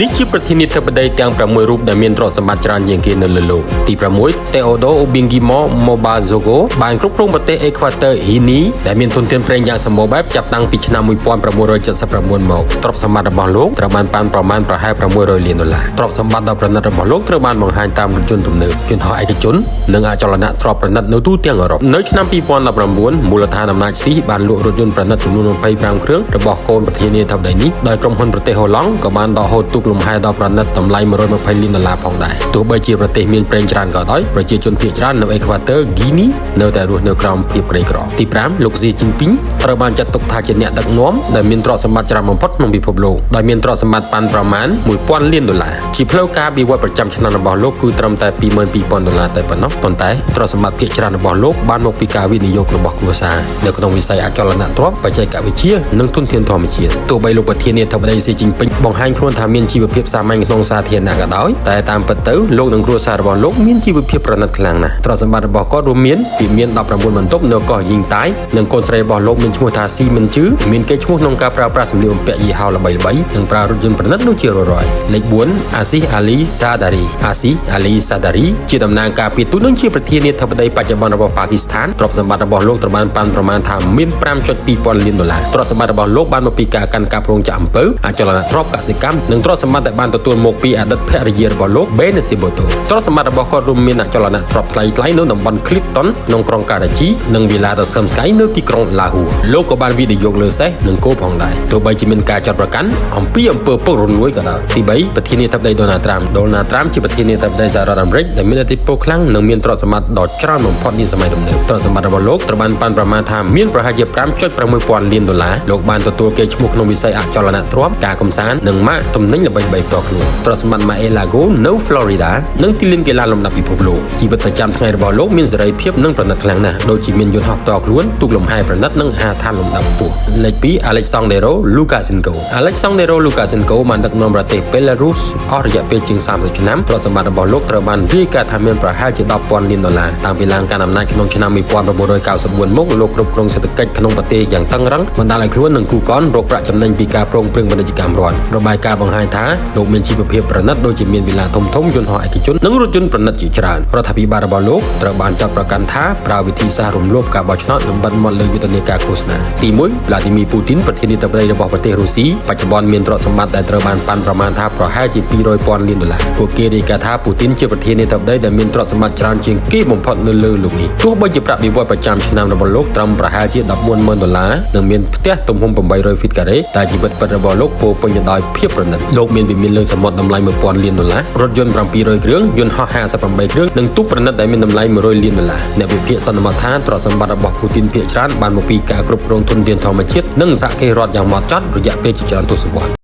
នេះជាប្រធានាធិបតីទាំង6រូបដែលមានទ្រព្យសម្បត្តិច្រើនជាងគេនៅលើលោកទី6 Teodoro Obiangimo Mobazogo បានគ្រប់គ្រងប្រទេសអេក្វាទ័រហ្គីនីដែលមានធនធានប្រេងយ៉ាងសម្បូរបែបចាប់តាំងពីឆ្នាំ1979មកទ្រព្យសម្បត្តិរបស់លោកត្រូវបានប៉ាន់ប្រមាណប្រហែល$600 លានទ្រព្យសម្បត្តិដ៏ប្រណិតរបស់លោកត្រូវបានបង្ហាញតាមរថយន្តទំនើបយន្តហោះឯកជននិងអចលនទ្រព្យប្រណិតនៅទូទាំងអឺរ៉ុបនៅឆ្នាំ2019មូលដ្ឋានអំណាចស្វីសបានលក់រថយន្តប្រណិតចំនួន25គ្រឿងរបស់កូនប្រធានាធិបតីនេះដោយក្រុមហ៊ុនប្រទេសហូឡង់ក៏បានដកហូតទូកលំហែដ៏ប្រណិតតម្លៃ$120 លានផងដែរទោះបីជាប្រទេសមានប្រេងច្រើនក៏ដោយប្រជាជនភាគច្រើននៅអេក្វាទ័រហ្គីនីនៅតែរស់នៅក្រោមភាពក្រីក្រទី5លោកស៊ីជីនពីងត្រូវបានចាត់ទុកថាជាអ្នកដឹកនាំដែលមានទ្រព្យសម្បត្តិច្រើនបំផុតក្នុងពិភពលោកដោយមានទ្រព្យសម្បត្តិប៉ាន់ប្រមាណ$1000 លានជាផ្លូវការវិវត្តប្រចាំឆ្នាំរបស់លោកគឺត្រឹមតែ$22,000តែប៉ុណ្ណោះប៉ុន្តែទ្រព្យសម្បត្តិភាគច្រើនរបស់លោកបានមកពីការវិនិយោគរបស់គ្រួសារនៅក្នុងវិស័យអចលនទ្រព្យបច្ចេកវិទ្យានិងធនធានធម្មជាតិទោះបីលោកប្រធានាធិបតីស៊ីជីនពីងបង្ហាញខ្លួនថាមានជីវភាពសាមញ្ញក្នុងសាធារណៈក៏ដោយតែតាមពិតទៅលោកនិងគ្រួសាររបស់លោកមានជីវភាពប្រណិតខ្លាំងណាស់ទ្រព្យសម្បត្តិរបស់គាត់រួមមានពីមាន19បន្ទប់នៅកោះយីងតាយនិងកូនស្រីរបស់លោកមានឈ្មោះថាស៊ីមិនជឺមានកេរ្តិ៍ឈ្មោះក្នុងការប្រើប្រាស់សម្លៀកបំពាក់យីហោល្បីៗនិងប្រើរថយន្តប្រណិតដូចជារយលេខ4 Aziz Ali Sadari ជាតំណាងការពារទូតនិងជាប្រធានាធិបតីបច្ចុប្បន្នរបស់ប៉ាគីស្ថានទ្រព្យសម្បត្តិរបស់លោកត្រូវបានប៉ាន់ប្រមាណថាមាន$5.2 លានទ្រព្យសម្បត្តិរបស់លោកបានមកពីការកាន់កាប់រោងចក្រអំពៅអចលនទ្រព្យកសិកម្មនិងទ្រព្យសម្បត្តិដែលបានទទួលមកពីអតីតភរិយារបស់លោក Benazir Bhutto ទ្រព្យសម្បត្តិរបស់គាត់រួមមានអចលនទ្រព្យថ្លៃៗនៅតំបន់ Clifton ក្នុងក្រុងការ៉ាជីនិងវីឡាដ៏សើមស្កៃនៅទីក្រុងឡាហូលោកក៏បានវិនិយោគលើសេះនិងគោផងដែរទោះបីជាមានការចាត់ប្រកាន់អំពីអំពើពុករលួយក៏ដោយទី3ប្រធានាធិបតី Donald Trump ជាប្រធានាធិបតីសហរដ្ឋអាមេរិកដែលមានឥទ្ធិពលខ្លាំងនិងមានទ្រព្យសម្បត្តិដ៏ច្រើនបំផុតនាសម័យទំនើបទ្រព្យសម្បត្តិរបស់លោកត្រូវបានប៉ាន់ប្រមាណថាមានប្រហែលជា$5.6 លានលោកបានទទួលកេរ្តិ៍ឈ្មោះក្នុងវិស័យអចលនទ្រព្យការកំសាន្តនិងម៉ាកទំនិញល្បីៗផ្ទាល់ខ្លួនទ្រព្យសម្បត្តិ Mar-a-Lago នៅ Florida និងទីលានកីឡាលំដាប់ពិភពលោកជីវិតប្រចាំថ្ងៃរបស់លោកមានសេរីភាពនិងប្រណិតខ្លាំងណាស់ដូចជាមានយន្តហោះផ្ទាល់ខ្លួនទូកលំហែប្រណិតនិងអាហារដ្ឋានលំដាប់ខ្ពស់លេខ2 Alexandru Lukashenko បានដឹកនាំប្រទេស Belarus អស់រយៈពេលជាង30ឆ្នាំទ្រព្យសម្បត្តិរបស់លោកត្រូវបានរាយការណ៍ថាមានប្រហែលជា$10,000 លានតាំងពីឡើងកាន់អំណាចក្នុងឆ្នាំ1994មកលោកគ្រប់គ្រងសេដ្ឋកិច្ចក្នុងប្រទេសយ៉ាងតឹងរ៉ឹងបណ្ដាលឲ្យខ្លួននិងគូកនរកប្រាក់ចំណេញពីការប្រឹងប្រែងពាណិជ្ជកម្មរដ្ឋរបាយការណ៍បង្ហាញថាលោកមានជីវភាពប្រណិតដូចជាមានវិឡាធំយន្តហោះឯកជននិងរថយន្តប្រណិតជាច្រើនរដ្ឋាភិបាលរបស់លោកត្រូវបានចាត់ប្រកាន់ថាប្រើវិធីសាស្ត្ររំលោភការបោះឆ្នោតនិងបិទមាត់លើយុទ្ធនាការឃោសនាទី1 Vladimir Putin ប្រធានាធិបតីរបស់ប្រទេសរុស្ស៊ីបច្ចុប្បន្នមានទ្រព្យសម្បត្តិដែលត្រូវបានប៉ាន់ប្រមាណថាប្រហែលជា$200,000 លានពួកគេរាយការណ៍ថា Putin ជាប្រធានាធិបតីដែលមានទ្រព្យសម្បត្តិច្រើនជាងគេបំផុតនៅលើលោកនេះទោះបីជាប្រាក់បៀវត្សប្រចាំឆ្នាំរបស់លោកត្រឹមប្រហែលជា$140,000និងមានផ្ទះទំហំ800 feet ការ៉េតែជីវិតពិតរបស់លោកពោរពេញទៅដោយភាពប្រណិតលោកមានវិមានលើសមុទ្រតម្លៃ$1,000 លានរថយន្ត700គ្រឿងយន្តហោះ58គ្រឿងនិងទូកប្រណិតដែលមានតម្លៃ$100 លានអ្នកវិភាគសន្មតថាទ្រព្យសម្បត្តិរបស់ពូទីនភាគច្រើនបានមកពីការគ្រប់គ្រងធនធានធម្មជាតិនិងសហគមន៍រដ្ឋយ៉ាងហ្មត់ចត់រយៈពេលជាច្រើនទសវត្សរ៍